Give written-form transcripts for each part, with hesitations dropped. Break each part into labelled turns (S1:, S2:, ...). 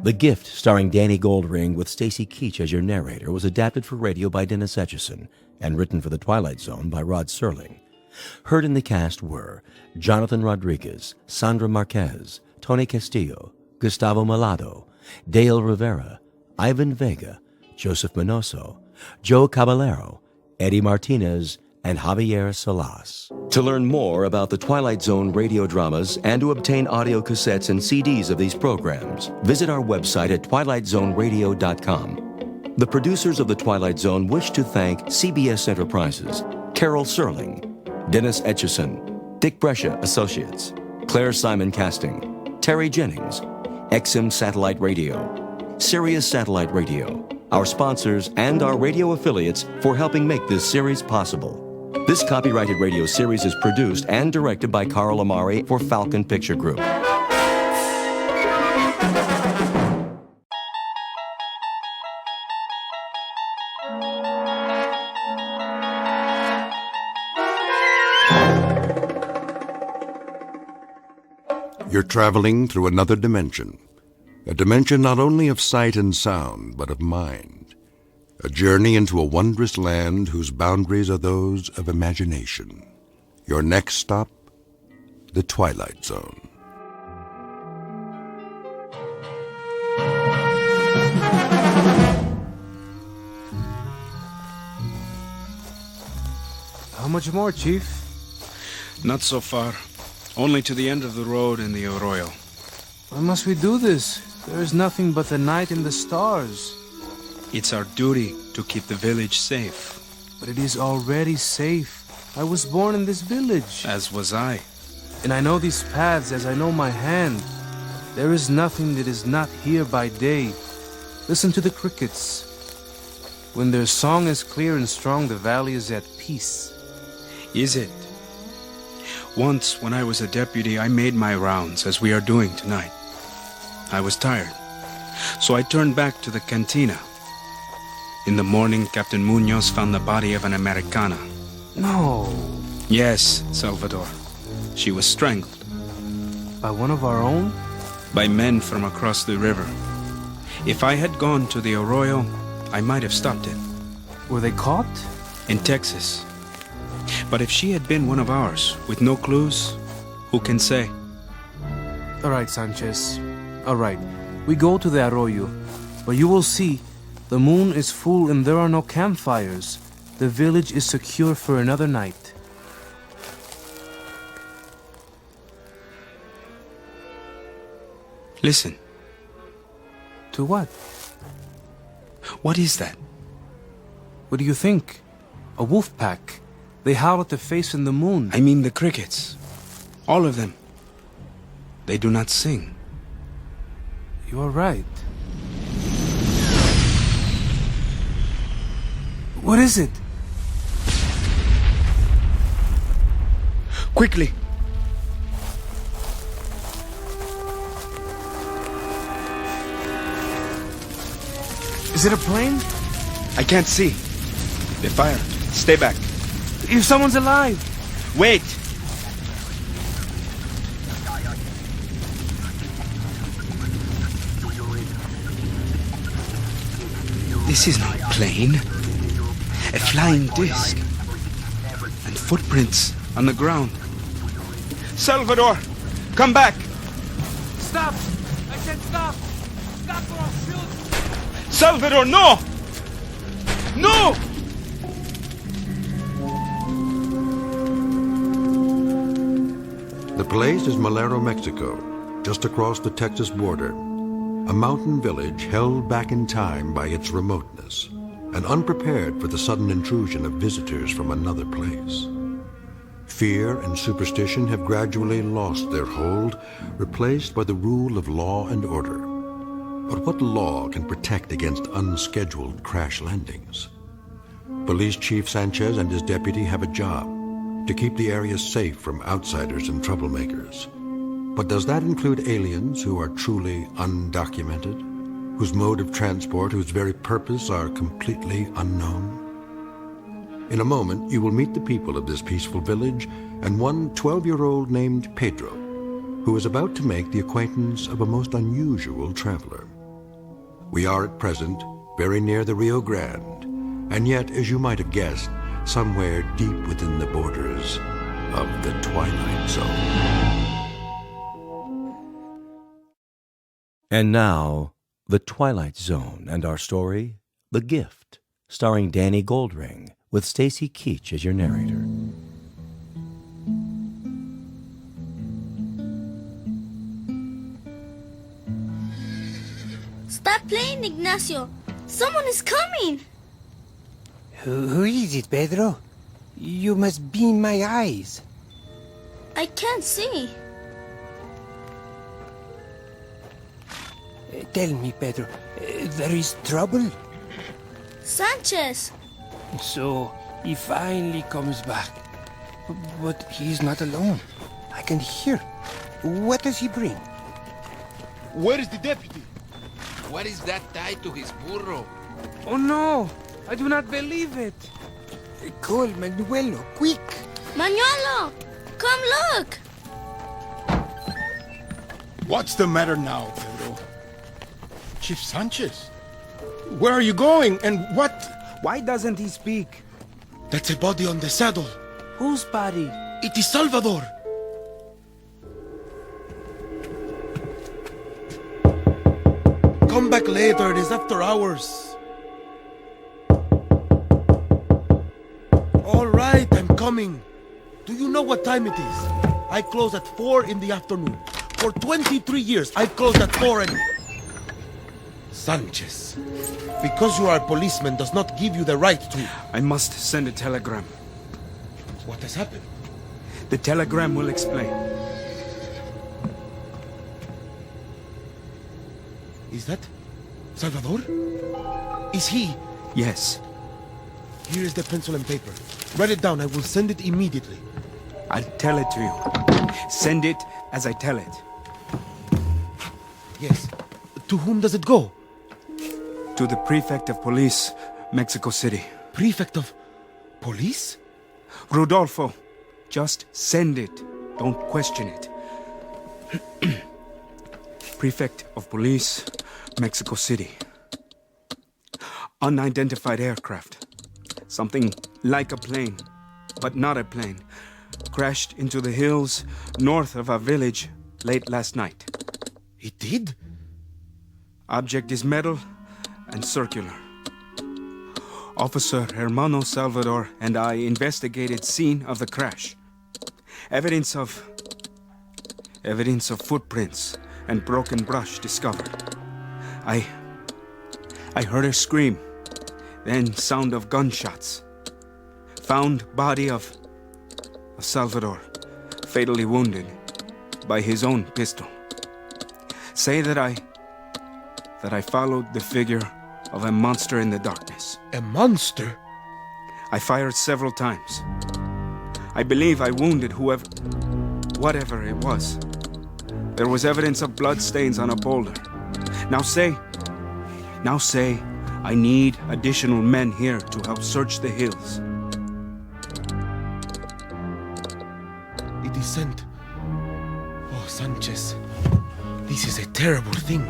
S1: The Gift, starring Danny Goldring with Stacy Keach as your narrator, was adapted for radio by Dennis Etchison and written for The Twilight Zone by Rod Serling. Heard in the cast were Jonathan Rodriguez, Sandra Marquez, Tony Castillo, Gustavo Malado, Dale Rivera, Ivan Vega, Joseph Minoso, Joe Caballero, Eddie Martinez, and Javier Salas. To learn more about the Twilight Zone radio dramas and to obtain audio cassettes and CDs of these programs, visit our website at twilightzoneradio.com. The producers of The Twilight Zone wish to thank CBS Enterprises, Carol Serling, Dennis Etchison, Dick Brescia Associates, Claire Simon Casting, Terry Jennings, XM Satellite Radio, Sirius Satellite Radio, our sponsors, and our radio affiliates for helping make this series possible. This copyrighted radio series is produced and directed by Carl Amari for Falcon Picture Group.
S2: You're traveling through another dimension. A dimension not only of sight and sound, but of mind. A journey into a wondrous land whose boundaries are those of imagination. Your next stop, the Twilight Zone.
S3: How much more, Chief?
S4: Not so far. Only to the end of the road in the arroyo.
S3: Why must we do this? There is nothing but the night and the stars.
S4: It's our duty to keep the village safe.
S3: But it is already safe. I was born in this village.
S4: As was I.
S3: And I know these paths as I know my hand. There is nothing that is not here by day. Listen to the crickets. When their song is clear and strong, the valley is at peace.
S4: Is it? Once, when I was a deputy, I made my rounds, as we are doing tonight. I was tired, so I turned back to the cantina. In the morning, Captain Munoz found the body of an Americana.
S3: No.
S4: Yes, Salvador. She was strangled.
S3: By one of our own?
S4: By men from across the river. If I had gone to the arroyo, I might have stopped it.
S3: Were they caught?
S4: In Texas. But if she had been one of ours, with no clues, who can say?
S3: All right, Sanchez. All right. We go to the arroyo. But you will see, the moon is full and there are no campfires. The village is secure for another night.
S4: Listen.
S3: To what?
S4: What is that?
S3: What do you think? A wolf pack. They howl at the face in the moon.
S4: I mean the crickets. All of them. They do not sing.
S3: You are right. What is it?
S4: Quickly!
S3: Is it a plane?
S4: I can't see. They fire. Stay back.
S3: If someone's alive!
S4: Wait! This is not a plane. A flying disc. And footprints on the ground. Salvador! Come back!
S3: Stop! I said stop! Stop or I'll shoot!
S4: Salvador, no! No!
S2: The place is Malero, Mexico, just across the Texas border. A mountain village held back in time by its remoteness and unprepared for the sudden intrusion of visitors from another place. Fear and superstition have gradually lost their hold, replaced by the rule of law and order. But what law can protect against unscheduled crash landings? Police Chief Sanchez and his deputy have a job to keep the area safe from outsiders and troublemakers. But does that include aliens who are truly undocumented, whose mode of transport, whose very purpose are completely unknown? In a moment, you will meet the people of this peaceful village and one 12-year-old named Pedro, who is about to make the acquaintance of a most unusual traveler. We are at present very near the Rio Grande, and yet, as you might have guessed, somewhere deep within the borders of the Twilight Zone.
S1: And now, The Twilight Zone and our story, The Gift, starring Danny Goldring, with Stacy Keach as your narrator.
S5: Stop playing, Ignacio. Someone is coming.
S6: Who is it, Pedro? You must be in my eyes.
S5: I can't see.
S6: Tell me, Pedro, there is trouble?
S5: Sanchez.
S6: So, he finally comes back. But he's not alone. I can hear. What does he bring?
S7: Where is the deputy?
S8: What is that tied to his burro?
S3: Oh no! I do not believe it!
S6: Call Manuelo, quick!
S5: Manuelo, come look.
S7: What's the matter now, Pedro? Chief Sanchez? Where are you going and what?
S3: Why doesn't he speak?
S7: That's a body on the saddle.
S3: Whose body?
S7: It is Salvador. Come back later, it is after hours. All right, I'm coming. Do you know what time it is? I close at 4 in the afternoon. For 23 years, I've closed at 4 and... Sanchez, because you are a policeman does not give you the right to...
S4: I must send a telegram.
S7: What has happened?
S4: The telegram will explain.
S7: Is that Salvador? Is he?
S4: Yes.
S7: Here is the pencil and paper. Write it down. I will send it immediately.
S4: I'll tell it to you. Send it as I tell it.
S7: Yes. To whom does it go?
S4: To the prefect of police, Mexico City.
S7: Prefect of police?
S4: Rodolfo, just send it. Don't question it. Prefect of police, Mexico City. Unidentified aircraft. Something like a plane, but not a plane. Crashed into the hills north of our village late last night.
S7: It did?
S4: Object is metal and circular. Officer Hermano Salvador and I investigated scene of the crash. Evidence of footprints and broken brush discovered. I heard a scream, then sound of gunshots. Found body of Salvador, fatally wounded by his own pistol. Say that I followed the figure of a monster in the darkness.
S7: A monster?
S4: I fired several times. I believe I wounded whatever it was. There was evidence of blood stains on a boulder. Now say, I need additional men here to help search the hills.
S7: It is sent. Oh, Sanchez. This is a terrible thing.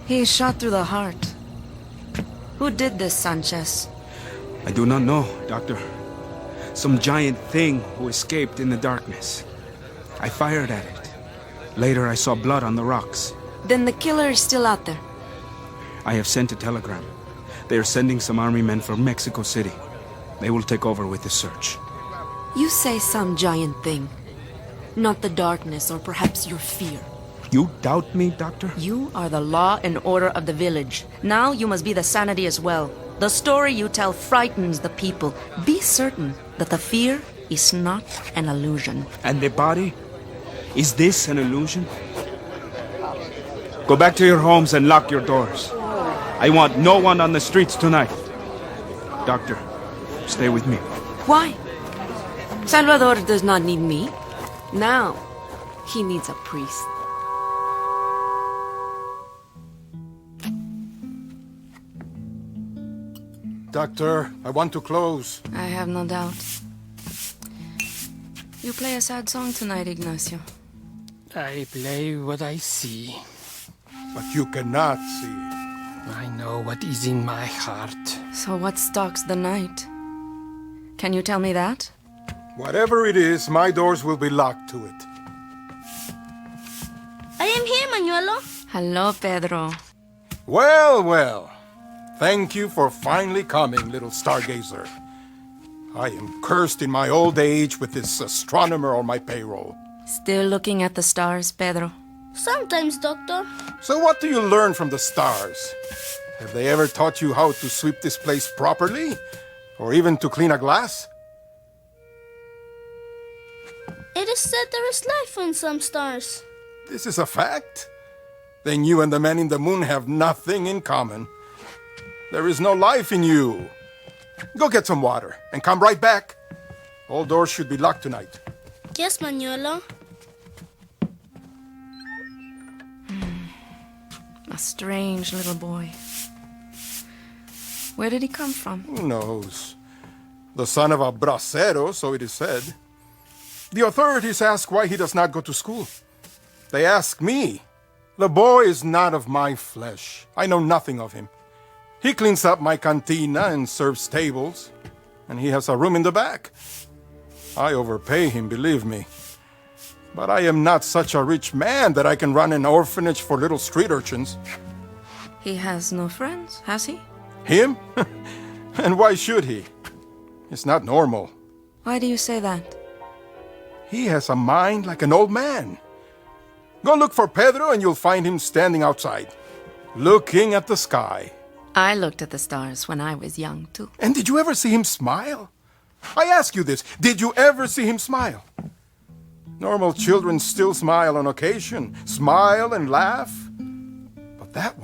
S9: He is shot through the heart. Who did this, Sanchez?
S4: I do not know, Doctor. Some giant thing who escaped in the darkness. I fired at it. Later I saw blood on the rocks.
S9: Then the killer is still out there.
S4: I have sent a telegram. They are sending some army men from Mexico City. They will take over with the search.
S9: You say some giant thing. Not the darkness or perhaps your fear.
S4: You doubt me, Doctor?
S9: You are the law and order of the village. Now you must be the sanity as well. The story you tell frightens the people. Be certain that the fear is not an illusion.
S4: And the body? Is this an illusion? Go back to your homes and lock your doors. I want no one on the streets tonight. Doctor, stay with me.
S9: Why? Salvador does not need me. Now, he needs a priest.
S10: Doctor. I want to close.
S9: I have no doubt. You play a sad song tonight, Ignacio.
S6: I play what I see.
S10: But you cannot see.
S6: I know what is in my heart.
S9: So what stalks the night? Can you tell me that?
S10: Whatever it is, my doors will be locked to it.
S5: I am here, Manuelo.
S9: Hello, Pedro.
S10: Well, well. Thank you for finally coming, little stargazer. I am cursed in my old age with this astronomer on my payroll.
S9: Still looking at the stars, Pedro?
S5: Sometimes, Doctor.
S10: So what do you learn from the stars? Have they ever taught you how to sweep this place properly? Or even to clean a glass?
S5: It is said there is life on some stars.
S10: This is a fact? Then you and the man in the moon have nothing in common. There is no life in you. Go get some water and come right back. All doors should be locked tonight.
S5: Yes, Manuelo.
S9: A strange little boy. Where did he come from?
S10: Who knows? The son of a bracero, so it is said. The authorities ask why he does not go to school. They ask me. The boy is not of my flesh. I know nothing of him. He cleans up my cantina and serves tables, and he has a room in the back. I overpay him, believe me. But I am not such a rich man that I can run an orphanage for little street urchins.
S9: He has no friends, has he?
S10: Him? And why should he? It's not normal.
S9: Why do you say that?
S10: He has a mind like an old man. Go look for Pedro and you'll find him standing outside, looking at the sky.
S9: I looked at the stars when I was young, too.
S10: And did you ever see him smile? I ask you this, did you ever see him smile? Normal children still smile on occasion, smile and laugh. But that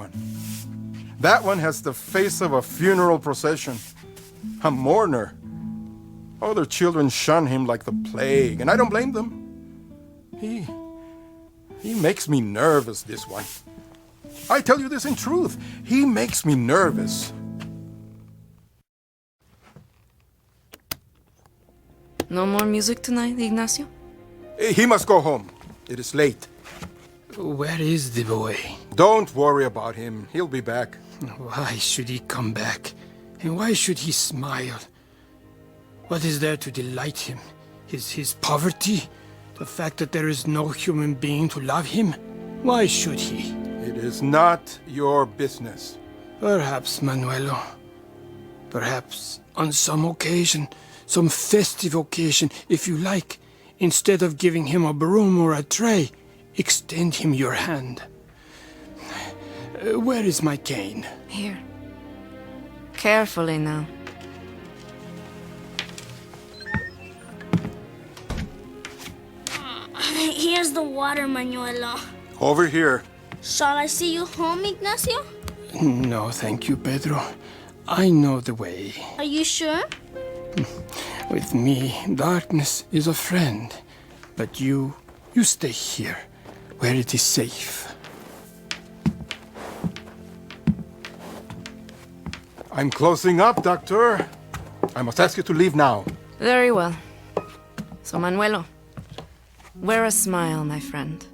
S10: one has the face of a funeral procession, a mourner. Other children shun him like the plague, and I don't blame them. He makes me nervous, this one. I tell you this in truth. He makes me nervous.
S9: No more music tonight, Ignacio?
S10: He must go home. It is late.
S6: Where is the boy?
S10: Don't worry about him. He'll be back.
S6: Why should he come back? And why should he smile? What is there to delight him? His poverty? The fact that there is no human being to love him? Why should he?
S10: It is not your business.
S6: Perhaps, Manuelo. Perhaps on some occasion, some festive occasion, if you like, instead of giving him a broom or a tray, extend him your hand. Where is my cane?
S9: Here. Carefully now.
S5: Here's the water, Manuelo.
S10: Over here.
S5: Shall I see you home, Ignacio?
S6: No, thank you, Pedro. I know the way.
S5: Are you sure?
S6: With me, darkness is a friend. But you stay here, where it is safe.
S10: I'm closing up, Doctor. I must ask you to leave now.
S9: Very well. So, Manuelo, wear a smile, my friend.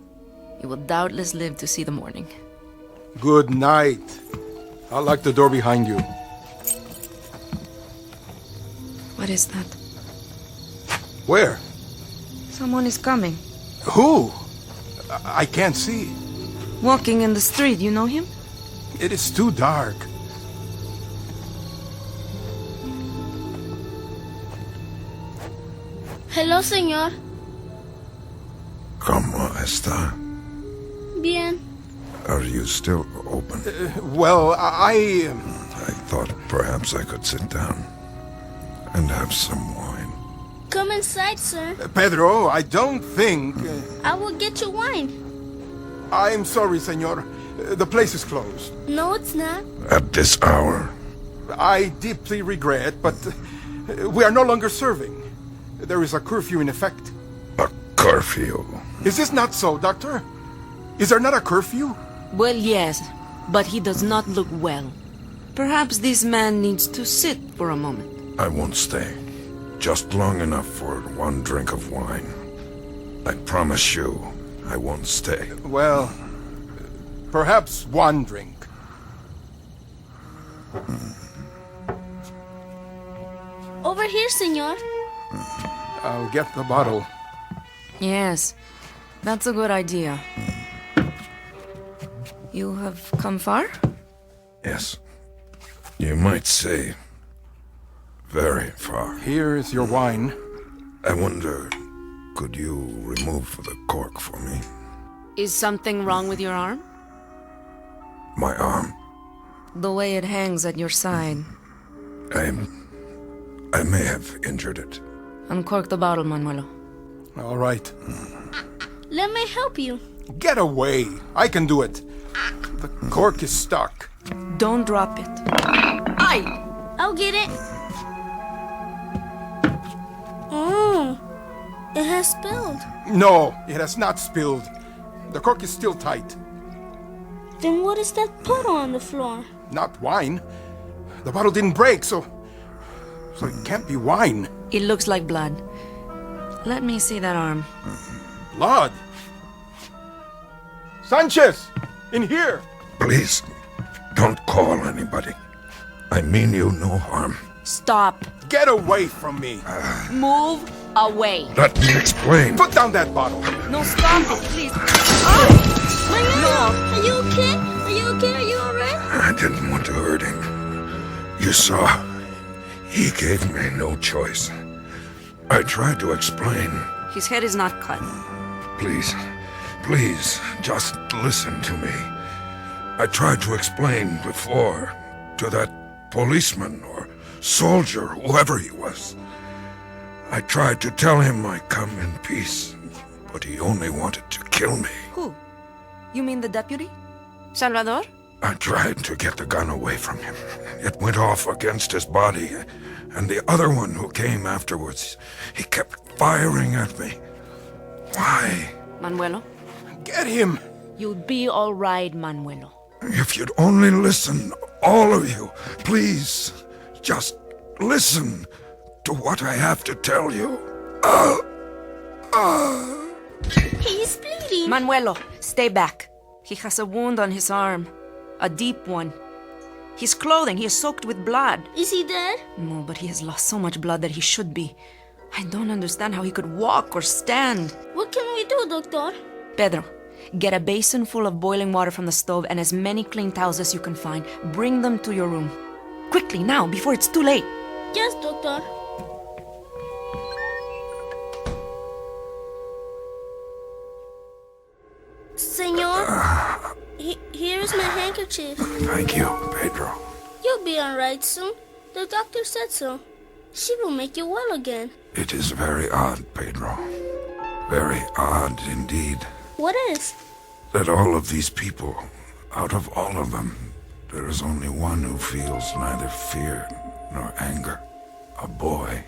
S9: You will doubtless live to see the morning.
S10: Good night. I'll lock the door behind you.
S9: What is that?
S10: Where?
S9: Someone is coming.
S10: Who? I can't see.
S9: Walking in the street, you know him?
S10: It is too dark.
S5: Hello, señor.
S2: ¿Cómo está?
S5: Bien.
S2: Are you still open?
S10: Well, I
S2: thought perhaps I could sit down and have some wine.
S5: Come inside, sir.
S10: Pedro, I don't think...
S5: I will get you wine.
S10: I'm sorry, senor. The place is closed.
S5: No, it's not.
S2: At this hour?
S10: I deeply regret, but we are no longer serving. There is a curfew in effect.
S2: A curfew?
S10: Is this not so, Doctor? Is there not a curfew?
S9: Well, yes, but he does not look well. Perhaps this man needs to sit for a moment.
S11: I won't stay. Just long enough for one drink of wine. I promise you, I won't stay.
S10: Well, perhaps one drink.
S5: Over here, senor.
S10: I'll get the bottle.
S9: Yes, that's a good idea. You have come far?
S11: Yes. You might say very far.
S10: Here is your wine.
S11: I wonder, could you remove the cork for me?
S9: Is something wrong with your arm?
S11: My arm.
S9: The way it hangs at your side.
S11: I may have injured it.
S9: Uncork the bottle, Manuelo.
S10: All right.
S5: Let me help you.
S10: Get away. I can do it. The cork is stuck.
S9: Don't drop it. Aye!
S5: I'll get it. Oh, it has spilled.
S10: No, it has not spilled. The cork is still tight.
S5: Then what is that puddle on the floor?
S10: Not wine. The bottle didn't break, so it can't be wine.
S9: It looks like blood. Let me see that arm.
S10: Blood? Sanchez! In here!
S11: Please, don't call anybody. I mean you no harm.
S9: Stop.
S10: Get away from me!
S9: Move away.
S11: Let me explain.
S10: Put down that bottle!
S9: No, stop it, please.
S5: Manuel, are you okay? Are you okay? Are you alright?
S11: I didn't want to hurt him. You saw, he gave me no choice. I tried to explain.
S9: His head is not cut.
S11: Please, just listen to me. I tried to explain before to that policeman or soldier, whoever he was. I tried to tell him I come in peace, but he only wanted to kill me.
S9: Who? You mean the deputy? Salvador?
S11: I tried to get the gun away from him. It went off against his body, and the other one who came afterwards, he kept firing at me. Why?
S9: Manuelo?
S10: Get him!
S9: You'd be all right, Manuelo.
S11: If you'd only listen, all of you, please, just listen to what I have to tell you.
S5: He's bleeding.
S9: Manuelo, stay back. He has a wound on his arm. A deep one. His clothing, he is soaked with blood.
S5: Is he dead?
S9: No, but he has lost so much blood that he should be. I don't understand how he could walk or stand.
S5: What can we do, doctor?
S9: Pedro, get a basin full of boiling water from the stove and as many clean towels as you can find. Bring them to your room. Quickly, now, before it's too late.
S5: Yes, doctor. Senor, here is my handkerchief.
S11: Thank you, Pedro.
S5: You'll be alright soon. The doctor said so. She will make you well again.
S11: It is very odd, Pedro. Very odd indeed.
S5: What is?
S11: That all of these people, out of all of them, there is only one who feels neither fear nor anger. A boy.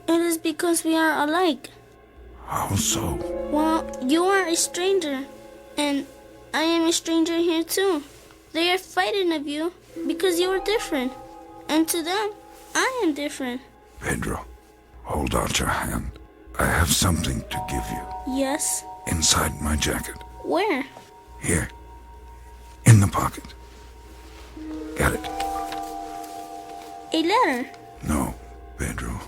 S5: It is because we are alike.
S11: How so?
S5: Well, you are a stranger, and I am a stranger here too. They are fighting of you because you are different, and to them, I am different.
S11: Pedro, hold out your hand. I have something to give you.
S5: Yes?
S11: Inside my jacket.
S5: Where?
S11: Here. In the pocket. Get it?
S5: A letter?
S11: No, Pedro.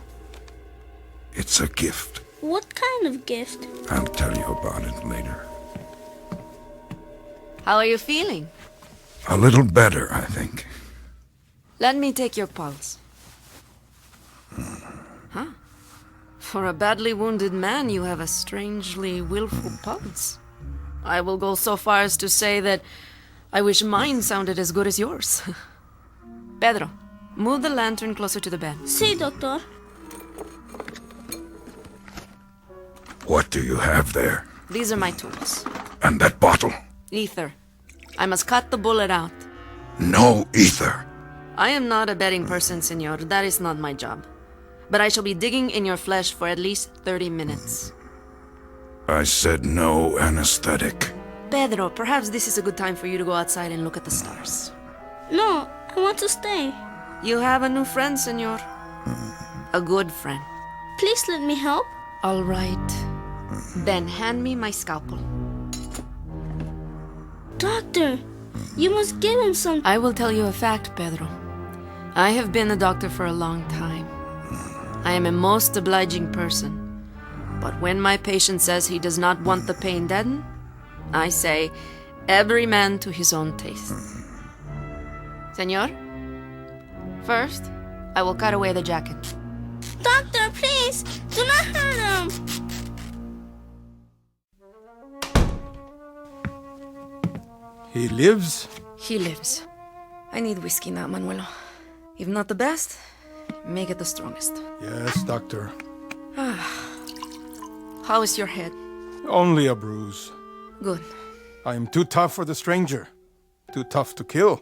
S11: It's a gift.
S5: What kind of gift?
S11: I'll tell you about it later.
S9: How are you feeling?
S11: A little better, I think.
S9: Let me take your pulse. Huh? For a badly wounded man, you have a strangely willful pulse. I will go so far as to say that I wish mine sounded as good as yours. Pedro, move the lantern closer to the bed.
S5: Si, doctor.
S11: What do you have there?
S9: These are my tools.
S11: And that bottle?
S9: Ether. I must cut the bullet out.
S11: No ether.
S9: I am not a betting person, senor. That is not my job. But I shall be digging in your flesh for at least 30 minutes.
S11: I said no anesthetic.
S9: Pedro, perhaps this is a good time for you to go outside and look at the stars.
S5: No, I want to stay.
S9: You have a new friend, senor. A good friend.
S5: Please let me help.
S9: All right. Then hand me my scalpel.
S5: Doctor, you must give him some.
S9: I will tell you a fact, Pedro. I have been a doctor for a long time. I am a most obliging person. But when my patient says he does not want the pain deadened, I say, every man to his own taste. Senor, first, I will cut away the jacket.
S5: Doctor, please, do not hurt him.
S10: He lives?
S9: He lives. I need whiskey now, Manuelo. If not the best, make it the strongest.
S10: Yes, doctor.
S9: How is your head?
S10: Only a bruise.
S9: Good.
S10: I am too tough for the stranger. Too tough to kill.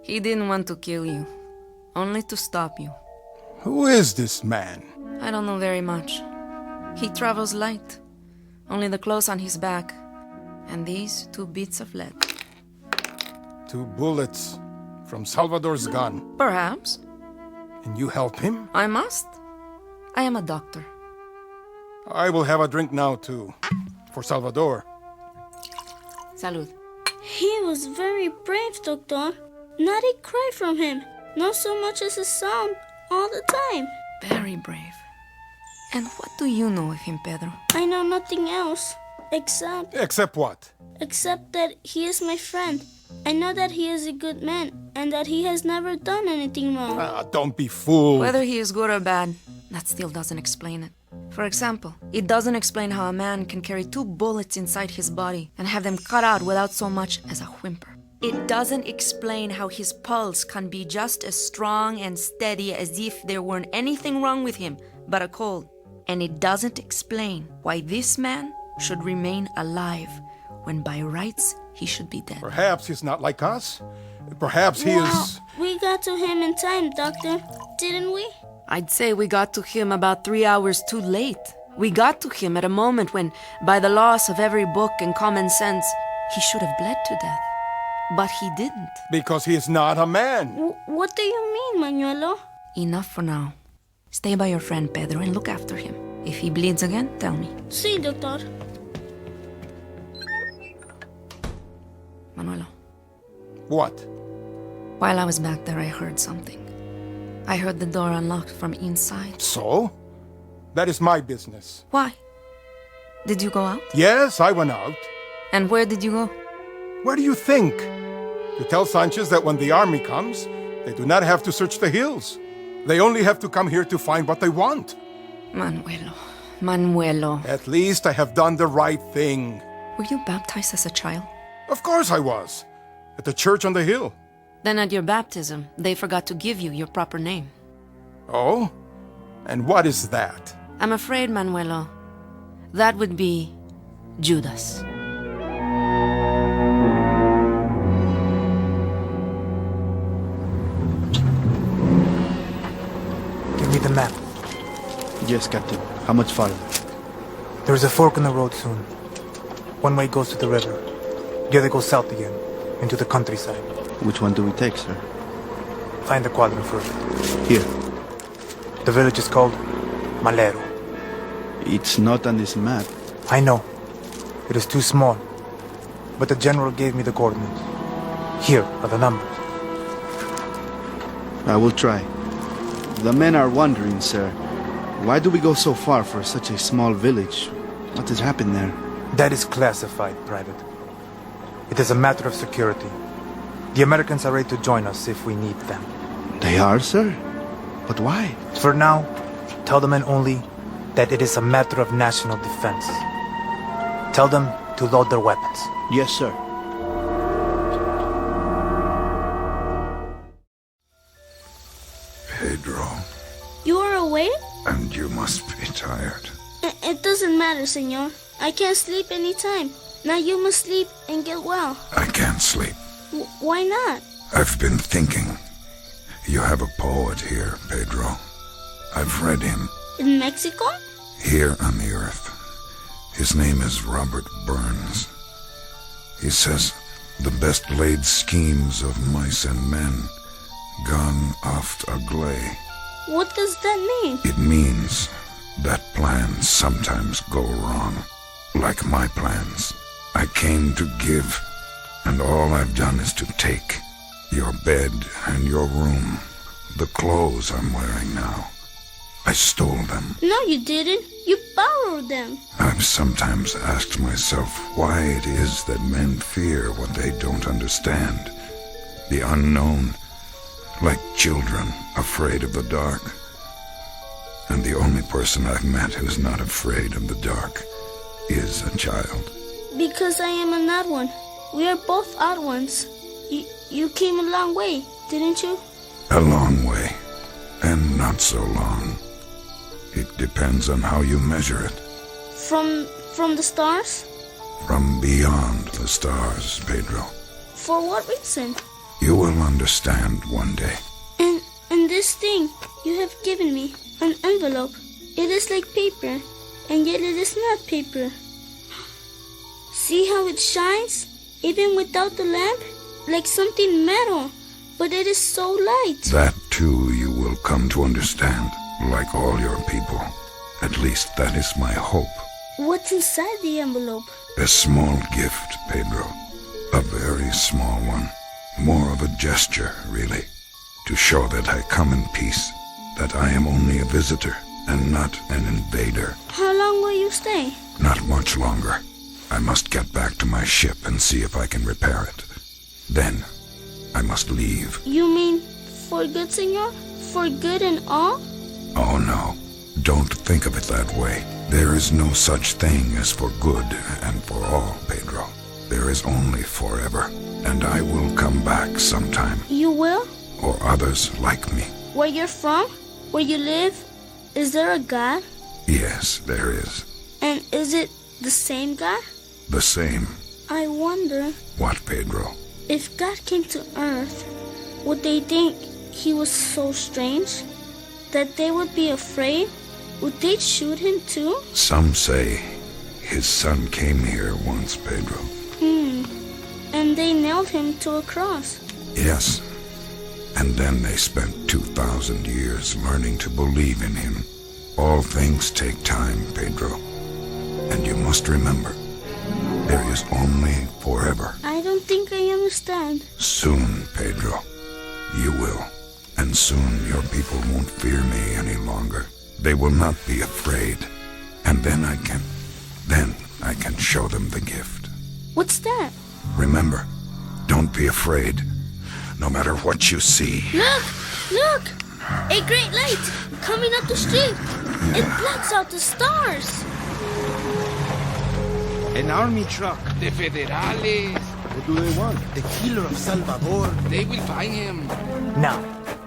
S9: He didn't want to kill you, only to stop you.
S10: Who is this man?
S9: I don't know very much. He travels light. Only the clothes on his back. And these 2 bits of lead.
S10: 2 bullets from Salvador's gun.
S9: Perhaps.
S10: And you help him?
S9: I must. I am a doctor.
S10: I will have a drink now, too. For Salvador.
S9: Salud.
S5: He was very brave, Doctor. Not a cry from him. Not so much as a sound. All the time.
S9: Very brave. And what do you know of him, Pedro?
S5: I know nothing else. Except
S10: what?
S5: Except that he is my friend. I know that he is a good man, and that he has never done anything wrong.
S10: Don't be fooled.
S9: Whether he is good or bad, that still doesn't explain it. For example, it doesn't explain how a man can carry 2 bullets inside his body and have them cut out without so much as a whimper. It doesn't explain how his pulse can be just as strong and steady as if there weren't anything wrong with him but a cold. And it doesn't explain why this man should remain alive when by rights he should be dead.
S10: Perhaps he's not like us. Perhaps he is...
S5: We got to him in time, Doctor. Didn't we?
S9: I'd say we got to him about 3 hours too late. We got to him at a moment when, by the loss of every book and common sense, he should have bled to death. But he didn't.
S10: Because he is not a man.
S5: What do you mean, Manuelo?
S9: Enough for now. Stay by your friend Pedro and look after him. If he bleeds again, tell me.
S5: Sí, Doctor.
S9: Manuelo.
S10: What?
S9: While I was back there, I heard something. I heard the door unlocked from inside.
S10: So? That is my business.
S9: Why? Did you go out?
S10: Yes, I went out.
S9: And where did you go?
S10: Where do you think? To tell Sanchez that when the army comes, they do not have to search the hills. They only have to come here to find what they want.
S9: Manuelo.
S10: At least I have done the right thing.
S9: Were you baptized as a child?
S10: Of course I was. At the church on the hill.
S9: Then at your baptism, they forgot to give you your proper name.
S10: Oh? And what is that?
S9: I'm afraid, Manuelo, that would be Judas.
S12: Give me the map.
S13: Yes, Captain. How much farther?
S12: There is a fork in the road soon. One way goes to the river. The other goes south again, into the countryside.
S13: Which one do we take, sir?
S12: Find the quadrant first.
S13: Here.
S12: The village is called Malero.
S13: It's not on this map.
S12: I know. It is too small. But the general gave me the coordinates. Here are the numbers.
S13: I will try. The men are wondering, sir. Why do we go so far for such a small village? What has happened there?
S12: That is classified, Private. It is a matter of security. The Americans are ready to join us if we need them.
S13: They are, sir? But why?
S12: For now, tell the men only that it is a matter of national defense. Tell them to load their weapons.
S13: Yes, sir.
S11: Pedro.
S5: You are awake?
S11: And you must be tired.
S5: It doesn't matter, senor. I can't sleep any time. Now you must sleep and get well.
S11: I can't sleep.
S5: Why not?
S11: I've been thinking. You have a poet here, Pedro. I've read him.
S5: In Mexico?
S11: Here on the earth. His name is Robert Burns. He says the best laid schemes of mice and men gone oft agley.
S5: What does that mean?
S11: It means that plans sometimes go wrong. Like my plans. I came to give, and all I've done is to take. Your bed and your room, the clothes I'm wearing now. I stole them.
S5: No, you didn't. You borrowed them.
S11: I've sometimes asked myself why it is that men fear what they don't understand. The unknown, like children afraid of the dark. And the only person I've met who's not afraid of the dark is a child.
S5: Because I am an odd one. We are both odd ones. You came a long way, didn't you?
S11: A long way, and not so long. It depends on how you measure it.
S5: From the stars?
S11: From beyond the stars, Pedro.
S5: For what reason?
S11: You will understand one day.
S5: And this thing you have given me, an envelope. It is like paper, and yet it is not paper. See how it shines, even without the lamp? Like something metal, but it is so light.
S11: That too you will come to understand, like all your people. At least that is my hope.
S5: What's inside the envelope?
S11: A small gift, Pedro. A very small one. More of a gesture, really. To show that I come in peace. That I am only a visitor and not an invader.
S5: How long will you stay?
S11: Not much longer. I must get back to my ship and see if I can repair it. Then, I must leave.
S5: You mean for good, senor? For good and all?
S11: Oh, no. Don't think of it that way. There is no such thing as for good and for all, Pedro. There is only forever. And I will come back sometime.
S5: You will?
S11: Or others like me.
S5: Where you're from? Where you live? Is there a God?
S11: Yes, there is.
S5: And is it the same God?
S11: The same.
S5: I wonder...
S11: What, Pedro?
S5: If God came to Earth, would they think he was so strange? That they would be afraid? Would they shoot him too?
S11: Some say his son came here once, Pedro.
S5: And they nailed him to a cross.
S11: Yes. And then they spent 2,000 years learning to believe in him. All things take time, Pedro. And you must remember, there is only forever.
S5: I don't think I understand.
S11: Soon, Pedro, you will. And soon your people won't fear me any longer. They will not be afraid. And then I can show them the gift.
S5: What's that?
S11: Remember, don't be afraid, no matter what you see.
S5: Look! A great light coming up the street. It blacks out the stars.
S13: An army truck.
S8: The Federales.
S7: What do they want? The killer of Salvador.
S8: They will find him.
S12: Now,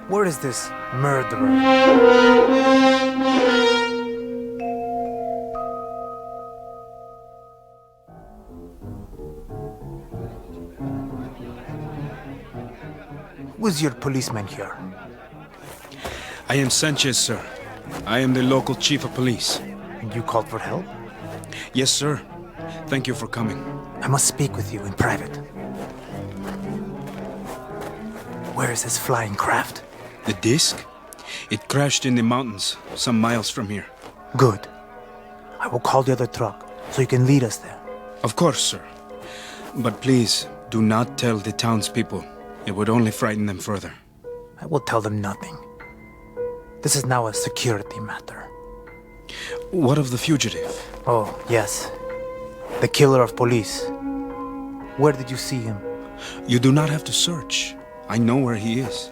S12: where is this murderer? Who's your policeman here?
S4: I am Sanchez, sir. I am the local chief of police.
S12: And you called for help?
S4: Yes, sir. Thank you for coming.
S12: I must speak with you in private. Where is this flying craft?
S4: The disc? It crashed in the mountains, some miles from here.
S12: Good. I will call the other truck, so you can lead us there.
S4: Of course, sir. But please, do not tell the townspeople. It would only frighten them further.
S12: I will tell them nothing. This is now a security matter.
S4: What of the fugitive?
S12: Oh, yes. The killer of police. Where did you see him?
S4: You do not have to search. I know where he is.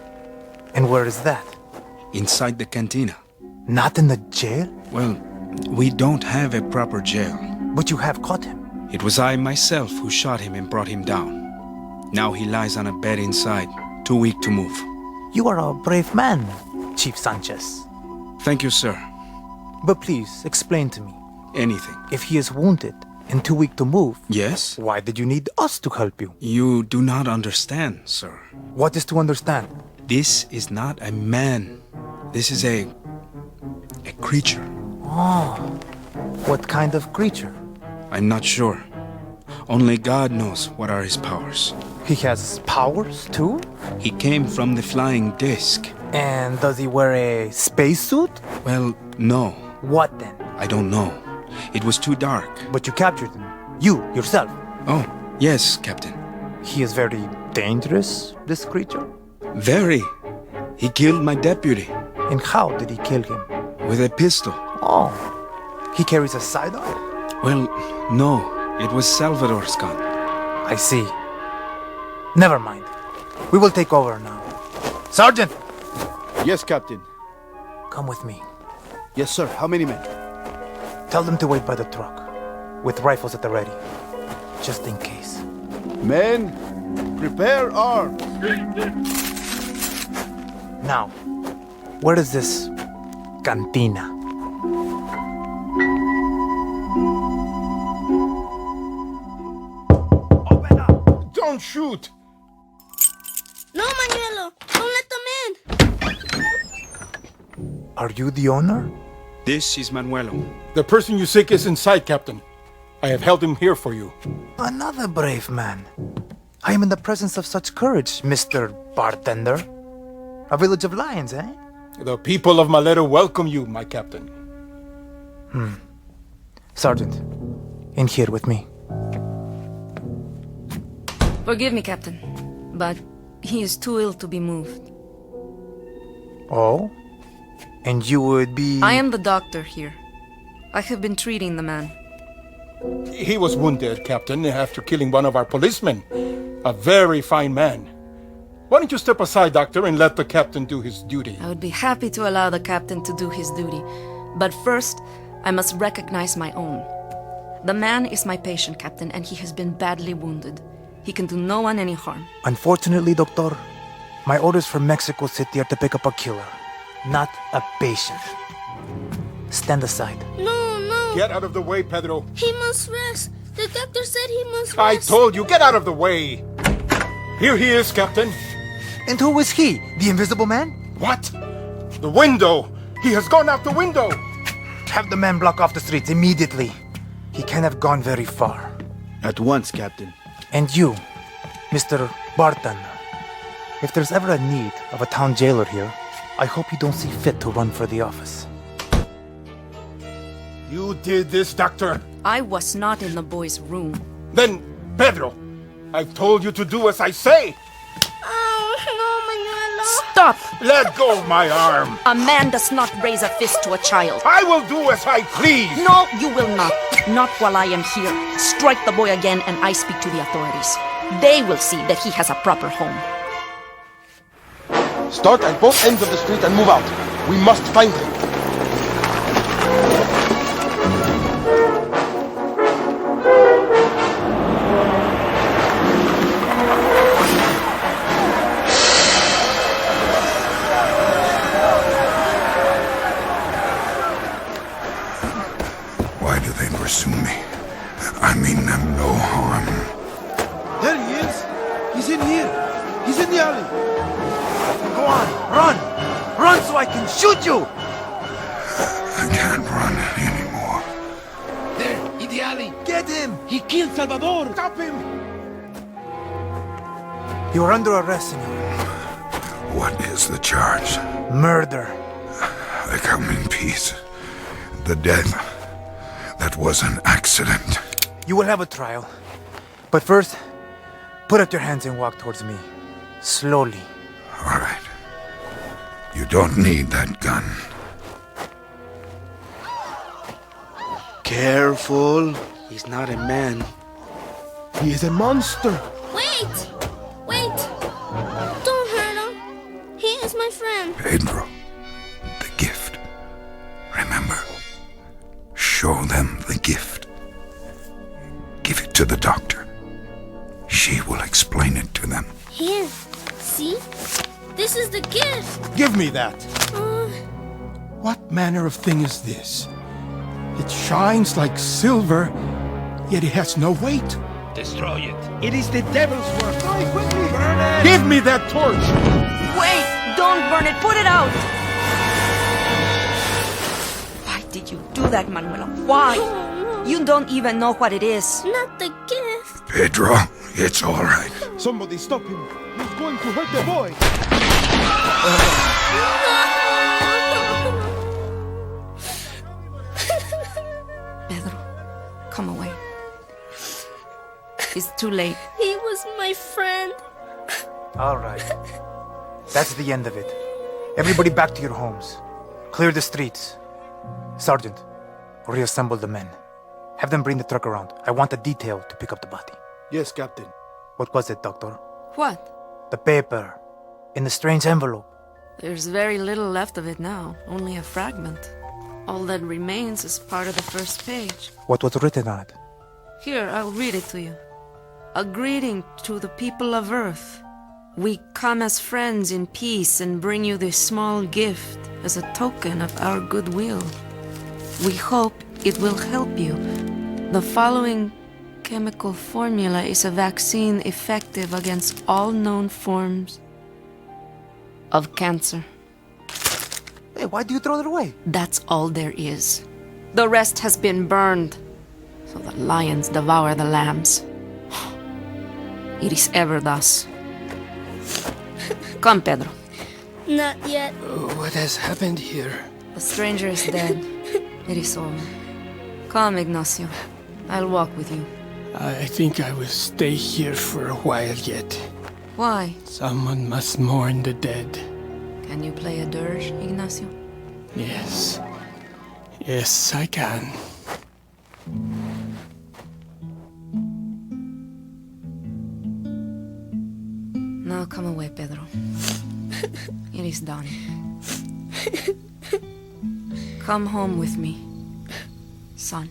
S12: And where is that?
S4: Inside the cantina.
S12: Not in the jail?
S4: Well, we don't have a proper jail.
S12: But you have caught him.
S4: It was I myself who shot him and brought him down. Now he lies on a bed inside, too weak to move.
S12: You are a brave man, Chief Sanchez.
S4: Thank you, sir.
S12: But please, explain to me.
S4: Anything.
S12: If he is wounded and too weak to move...
S4: Yes?
S12: Why did you need us to help you?
S4: You do not understand, sir.
S12: What is to understand?
S4: This is not a man. This is a creature.
S12: Oh, what kind of creature?
S4: I'm not sure. Only God knows what are his powers.
S12: He has powers, too?
S4: He came from the flying disc.
S12: And does he wear a spacesuit?
S4: Well, no.
S12: What then?
S4: I don't know. It was too dark.
S12: But you captured him. You, yourself.
S4: Oh, yes, Captain.
S12: He is very dangerous, this creature?
S4: Very. He killed my deputy.
S12: And how did he kill him?
S4: With a pistol.
S12: Oh. He carries a sidearm?
S4: Well, no. It was Salvador's gun.
S12: I see. Never mind. We will take over now. Sergeant!
S13: Yes, Captain.
S12: Come with me.
S13: Yes, sir. How many men?
S12: Tell them to wait by the truck, with rifles at the ready, just in case.
S13: Men, prepare arms.
S12: Now, where is this cantina? Open up!
S10: Don't shoot!
S5: No, Manuelo! Don't let them in!
S12: Are you the owner?
S4: This is Manuelo.
S10: The person you seek is inside, Captain. I have held him here for you.
S12: Another brave man. I am in the presence of such courage, Mr. Bartender. A village of lions, eh?
S10: The people of Malero welcome you, my captain.
S12: Sergeant, in here with me.
S9: Forgive me, Captain, but he is too ill to be moved.
S12: Oh? And you would be...
S9: I am the doctor here. I have been treating the man.
S10: He was wounded, Captain, after killing one of our policemen. A very fine man. Why don't you step aside, Doctor, and let the captain do his duty?
S9: I would be happy to allow the captain to do his duty. But first, I must recognize my own. The man is my patient, Captain, and he has been badly wounded. He can do no one any harm.
S12: Unfortunately, Doctor, my orders from Mexico City are to pick up a killer, not a patient. Stand aside.
S5: No, no!
S10: Get out of the way, Pedro.
S5: He must rest. The doctor said he must rest.
S10: I told you, get out of the way! Here he is, Captain.
S12: And who is he? The invisible man?
S10: What? The window! He has gone out the window!
S12: Have the men block off the streets immediately. He can't have gone very far.
S13: At once, Captain.
S12: And you, Mr. Bartender, if there's ever a need of a town jailer here, I hope you don't see fit to run for the office.
S10: You did this, Doctor.
S9: I was not in the boy's room.
S10: Then, Pedro, I've told you to do as I say.
S5: Oh, no, Manuelo!
S9: Stop!
S10: Let go of my arm.
S9: A man does not raise a fist to a child.
S10: I will do as I please.
S9: No, you will not. Not while I am here. Strike the boy again and I speak to the authorities. They will see that he has a proper home.
S7: Start at both ends of the street and move out. We must find him.
S11: Why do they pursue me? I mean them no harm.
S7: There he is. He's in here. He's in the alley.
S12: Go on, run! Run so I can shoot you!
S11: I can't run anymore.
S8: There, in the alley.
S12: Get him!
S7: He killed Salvador. Stop him.
S12: You are under arrest, senor.
S11: What is the charge?
S12: Murder.
S11: I come in peace. The death, that was an accident.
S12: You will have a trial. But first, put up your hands and walk towards me. Slowly.
S11: All right. You don't need that gun.
S13: Careful.
S3: He's not a man.
S7: He is a monster.
S5: Wait! Wait! Don't hurt him. He is my friend.
S11: Pedro, the gift. Remember, show them the gift. Give it to the doctor. She will explain it to them.
S5: Here. See? This is the gift.
S10: Give me that.
S5: Uh,
S10: What manner of thing is this? It shines like silver, yet it has no weight.
S8: Destroy it. It is the devil's work.
S10: Quickly! Burn it! Give me that torch!
S9: Wait! Don't burn it! Put it out! Why did you do that, Manuela? Why?
S5: oh, no.
S9: You don't even know what it is.
S5: Not the gift.
S11: Pedro, it's all right.
S7: Somebody stop him. He's going to hurt the boy.
S9: Pedro, come away. It's too late.
S5: He was my friend.
S12: All right. That's the end of it. Everybody back to your homes. Clear the streets. Sergeant, reassemble the men. Have them bring the truck around. I want a detail to pick up the body.
S7: Yes, Captain.
S12: What was it, Doctor?
S9: What?
S12: The paper. In the strange envelope.
S9: There's very little left of it now, only a fragment. All that remains is part of the first page.
S12: What was written on it?
S9: Here, I'll read it to you. A greeting to the people of Earth. We come as friends in peace and bring you this small gift as a token of our goodwill. We hope it will help you. The following chemical formula is a vaccine effective against all known forms of cancer.
S12: Hey, why do you throw it away?
S9: That's all there is. The rest has been burned, so the lions devour the lambs. It is ever thus. Come, Pedro.
S5: Not yet.
S6: What has happened here?
S9: The stranger is dead. It is over. Come, Ignacio. I'll walk with you.
S6: I think I will stay here for a while yet.
S9: Why?
S6: Someone must mourn the dead.
S9: Can you play a dirge, Ignacio?
S6: Yes. Yes, I can.
S9: Now come away, Pedro. It is done. Come home with me, son.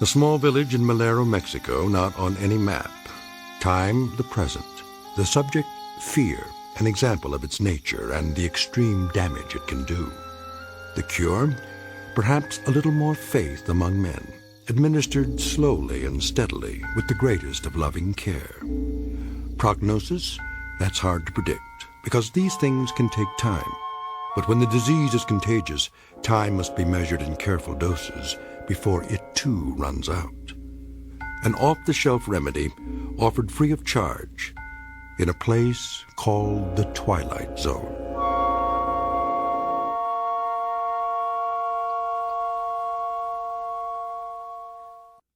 S2: A small village in Malero, Mexico, not on any map. Time, the present. The subject, fear, an example of its nature and the extreme damage it can do. The cure, perhaps a little more faith among men, administered slowly and steadily with the greatest of loving care. Prognosis, that's hard to predict, because these things can take time. But when the disease is contagious, time must be measured in careful doses before it too runs out. An off-the-shelf remedy offered free of charge in a place called the Twilight Zone.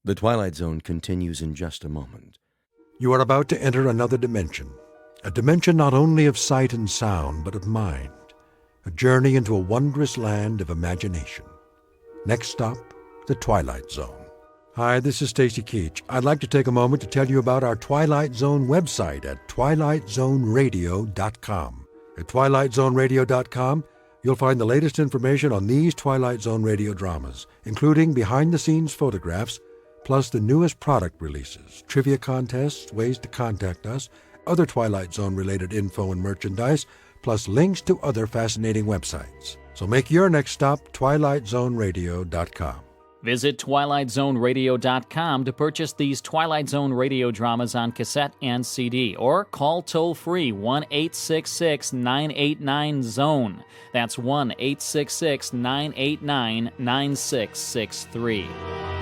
S1: The Twilight Zone continues in just a moment.
S2: You are about to enter another dimension, a dimension not only of sight and sound, but of mind, a journey into a wondrous land of imagination. Next stop, the Twilight Zone. Hi, this is Stacy Keach. I'd like to take a moment to tell you about our Twilight Zone website at twilightzoneradio.com. At twilightzoneradio.com, you'll find the latest information on these Twilight Zone radio dramas, including behind-the-scenes photographs, plus the newest product releases, trivia contests, ways to contact us, other Twilight Zone-related info and merchandise, plus links to other fascinating websites. So make your next stop twilightzoneradio.com.
S14: Visit twilightzoneradio.com to purchase these Twilight Zone radio dramas on cassette and CD, or call toll-free 1-866-989-ZONE. That's 1-866-989-9663.